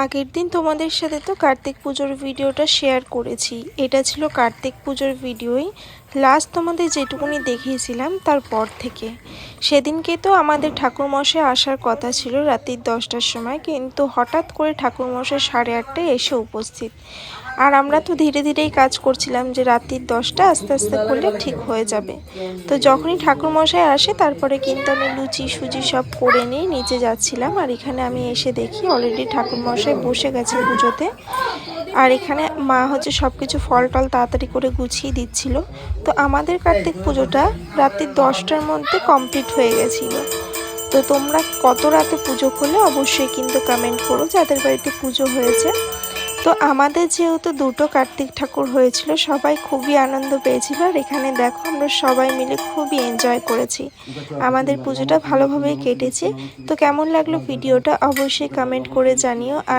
আগের দিন তোমাদের সাথে তো কার্তিক পুজোর ভিডিওটা শেয়ার করেছি। এটা ছিল কার্তিক পুজোর ভিডিওই লাস্ট তোমাদের যেটুকুনি দেখিয়েছিলাম তারপর থেকে। সেদিনকে তো আমাদের ঠাকুরমশাই আসার কথা ছিল রাত্রি 10টার সময়, কিন্তু হঠাৎ করে ঠাকুরমশাই 8:30টায় এসে উপস্থিত। আর আমরা তো ধীরে ধীরেই কাজ করছিলাম যে রাত্রির 10টা আস্তে আস্তে করলে ঠিক হয়ে যাবে। তো যখনই ঠাকুরমশাই আসে তারপরে কিন্তু আমি লুচি সুজি সব করে নিয়ে নিচে যাচ্ছিলাম। আর এখানে আমি এসে দেখি অলরেডি ঠাকুরমশাই বসে গেছে পুজোতে। আর এখানে মা হচ্ছে সব কিছু ফল টল তাড়াতাড়ি করে গুছিয়ে দিচ্ছিল। তো আমাদের কার্তিক পুজোটা রাত্রি 10টার মধ্যে কমপ্লিট হয়ে গেছিলো। তো তোমরা কত রাতে পুজো করলে অবশ্যই কিন্তু কমেন্ট করো যাদের বাড়িতে পুজো হয়েছে। তো আমাদের যেহেতু দুটো কার্তিক ঠাকুর হয়েছিল, সবাই খুবই আনন্দ পেয়েছিল। আর এখানে দেখো আমরা সবাই মিলে খুবই এনজয় করেছি, আমাদের পুজোটা ভালোভাবেই কেটেছে। তো কেমন লাগলো ভিডিওটা অবশ্যই কমেন্ট করে জানিও। আর